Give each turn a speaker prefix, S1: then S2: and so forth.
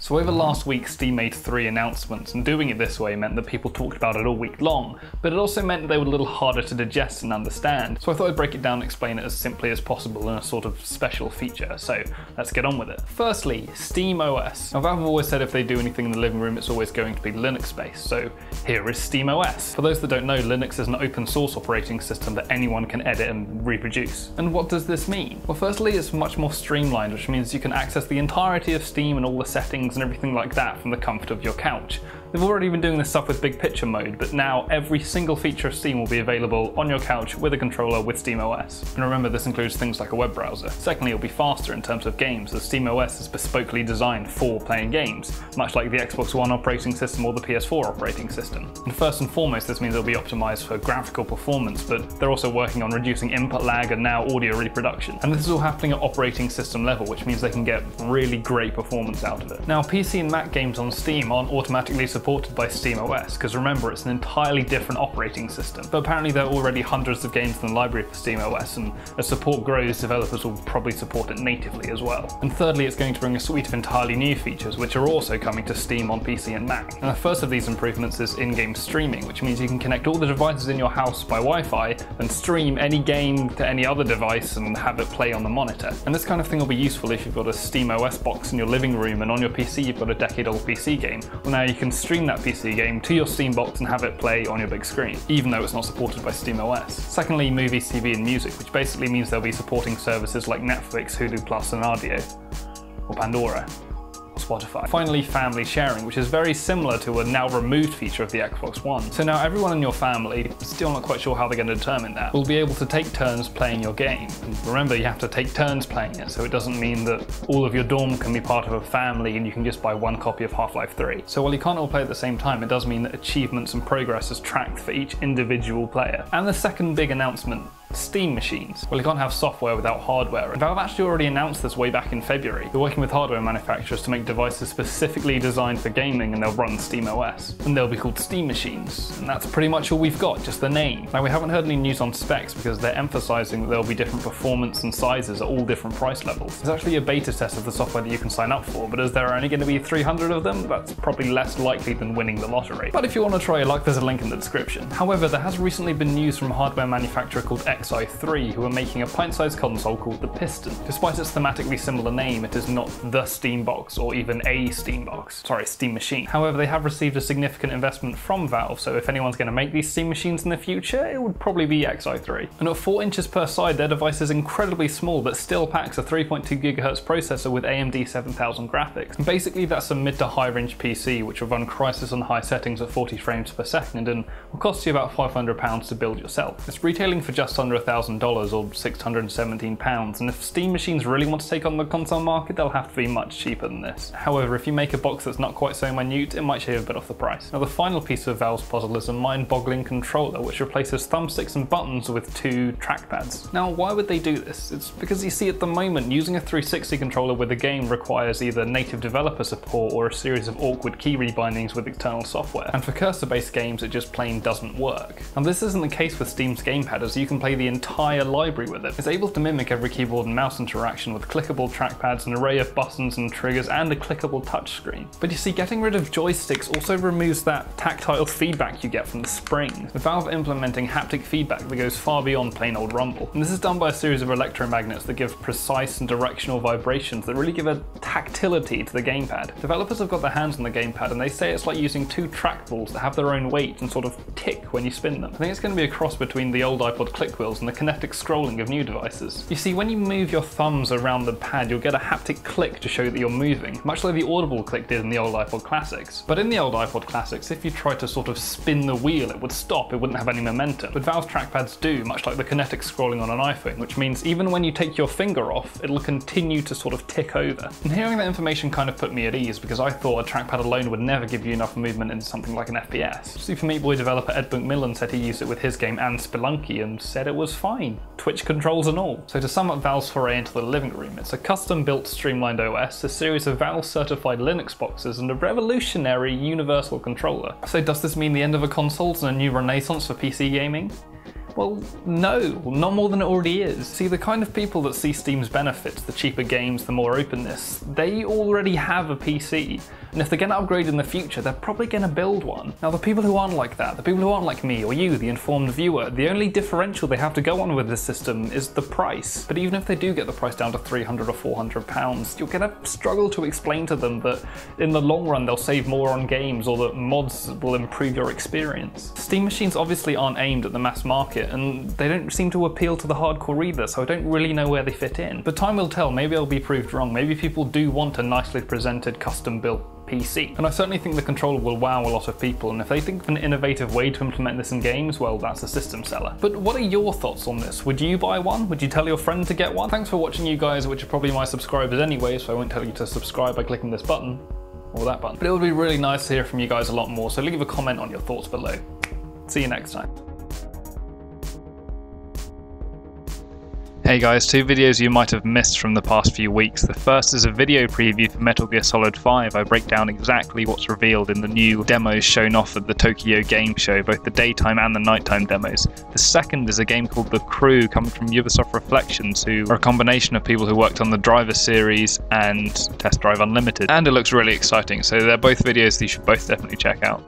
S1: So over last week, Steam made 3 announcements, and doing it this way meant that people talked about it all week long, but it also meant that they were a little harder to digest and understand. So I thought I'd break it down and explain it as simply as possible in a sort of special feature, so let's get on with it. Firstly, SteamOS. Now Valve have always said if they do anything in the living room, it's always going to be Linux based, so here is SteamOS. For those that don't know, Linux is an open source operating system that anyone can edit and reproduce. And what does this mean? Well, firstly, it's much more streamlined, which means you can access the entirety of Steam and all the settings and everything like that from the comfort of your couch. They've already been doing this stuff with big picture mode, but now every single feature of Steam will be available on your couch with a controller with SteamOS. And remember, this includes things like a web browser. Secondly, it'll be faster in terms of games, as SteamOS is bespokely designed for playing games, much like the Xbox One operating system or the PS4 operating system. And first and foremost, this means it'll be optimized for graphical performance, but they're also working on reducing input lag and now audio reproduction. And this is all happening at operating system level, which means they can get really great performance out of it. Now, PC and Mac games on Steam aren't automatically supported by SteamOS, because remember, it's an entirely different operating system. But apparently there are already hundreds of games in the library for SteamOS, and as support grows, developers will probably support it natively as well. And thirdly, it's going to bring a suite of entirely new features, which are also coming to Steam on PC and Mac. And the first of these improvements is in-game streaming, which means you can connect all the devices in your house by Wi-Fi and stream any game to any other device and have it play on the monitor. And this kind of thing will be useful if you've got a SteamOS box in your living room and on your PC you've got a decade-old PC game. Well, now you can stream that PC game to your Steam box and have it play on your big screen, even though it's not supported by SteamOS. Secondly, movies, TV and music, which basically means they'll be supporting services like Netflix, Hulu Plus and Rdio, or Pandora. Spotify. Finally, family sharing, which is very similar to a now removed feature of the Xbox One. So now everyone in your family, still not quite sure how they're going to determine that, will be able to take turns playing your game. And remember, you have to take turns playing it, so it doesn't mean that all of your dorm can be part of a family and you can just buy one copy of Half-Life 3. So while you can't all play at the same time, it does mean that achievements and progress is tracked for each individual player. And the second big announcement, Steam machines. Well, you can't have software without hardware, and Valve actually already announced this way back in February. They're working with hardware manufacturers to make devices specifically designed for gaming, and they'll run SteamOS. And they'll be called Steam machines. And that's pretty much all we've got, just the name. Now, we haven't heard any news on specs because they're emphasizing that there'll be different performance and sizes at all different price levels. There's actually a beta test of the software that you can sign up for, but as there are only going to be 300 of them, that's probably less likely than winning the lottery. But if you want to try your luck, there's a link in the description. However, there has recently been news from a hardware manufacturer called XI3, who are making a pint-sized console called the Piston. Despite its thematically similar name, it is not the Steam box or even a Steam box. Sorry, Steam machine. However, they have received a significant investment from Valve, so if anyone's going to make these Steam machines in the future, it would probably be XI3. And at 4 inches per side, their device is incredibly small, but still packs a 3.2 GHz processor with AMD 7000 graphics. And basically, that's a mid to high range PC, which will run Crysis on high settings at 40 frames per second and will cost you about £500 to build yourself. It's retailing for just under $1,000 or £617, and if Steam machines really want to take on the console market, they'll have to be much cheaper than this. However, if you make a box that's not quite so minute, it might shave a bit off the price. Now, the final piece of Valve's puzzle is a mind-boggling controller, which replaces thumbsticks and buttons with 2 trackpads. Now, why would they do this? It's because you see, at the moment, using a 360 controller with a game requires either native developer support or a series of awkward key rebindings with external software, and for cursor-based games, it just plain doesn't work. And this isn't the case with Steam's gamepad, as you can play the entire library with it. It's able to mimic every keyboard and mouse interaction with clickable trackpads, an array of buttons and triggers, and a clickable touchscreen. But you see, getting rid of joysticks also removes that tactile feedback you get from the springs, with Valve implementing haptic feedback that goes far beyond plain old rumble. And this is done by a series of electromagnets that give precise and directional vibrations that really give a tactility to the gamepad. Developers have got their hands on the gamepad, and they say it's like using 2 trackballs that have their own weight and sort of tick when you spin them. I think it's going to be a cross between the old iPod click wheels and the kinetic scrolling of new devices. You see, when you move your thumbs around the pad, you'll get a haptic click to show that you're moving, much like the audible click did in the old iPod Classics. But in the old iPod Classics, if you tried to sort of spin the wheel, it would stop, it wouldn't have any momentum. But Valve's trackpads do, much like the kinetic scrolling on an iPhone, which means even when you take your finger off, it'll continue to sort of tick over. And hearing that information kind of put me at ease, because I thought a trackpad alone would never give you enough movement in something like an FPS. Super Meat Boy developer Ed Bookmillan said he used it with his game and Spelunky and said it was fine, Twitch controls and all. So to sum up Valve's foray into the living room, it's a custom-built streamlined OS, a series of Valve-certified Linux boxes, and a revolutionary universal controller. So does this mean the end of a consoles and a new renaissance for PC gaming? Well, no, not more than it already is. See, the kind of people that see Steam's benefits, the cheaper games, the more openness, they already have a PC. And if they're going to upgrade in the future, they're probably going to build one. Now, the people who aren't like that, the people who aren't like me or you, the informed viewer, the only differential they have to go on with this system is the price. But even if they do get the price down to £300 or £400, you're going to struggle to explain to them that in the long run they'll save more on games or that mods will improve your experience. Steam machines obviously aren't aimed at the mass market, and they don't seem to appeal to the hardcore either, so I don't really know where they fit in. But time will tell, maybe I'll be proved wrong, maybe people do want a nicely presented, custom-built PC. And I certainly think the controller will wow a lot of people, and if they think of an innovative way to implement this in games, well, that's a system seller. But what are your thoughts on this? Would you buy one? Would you tell your friend to get one? Thanks for watching, you guys, which are probably my subscribers anyway, so I won't tell you to subscribe by clicking this button or that button. But it would be really nice to hear from you guys a lot more, so leave a comment on your thoughts below. See you next time.
S2: Hey guys, two videos you might have missed from the past few weeks. The first is a video preview for Metal Gear Solid 5. I break down exactly what's revealed in the new demos shown off at the Tokyo Game Show, both the daytime and the nighttime demos. The second is a game called The Crew, coming from Ubisoft Reflections, who are a combination of people who worked on the Driver series and Test Drive Unlimited. And it looks really exciting, so they're both videos that you should both definitely check out.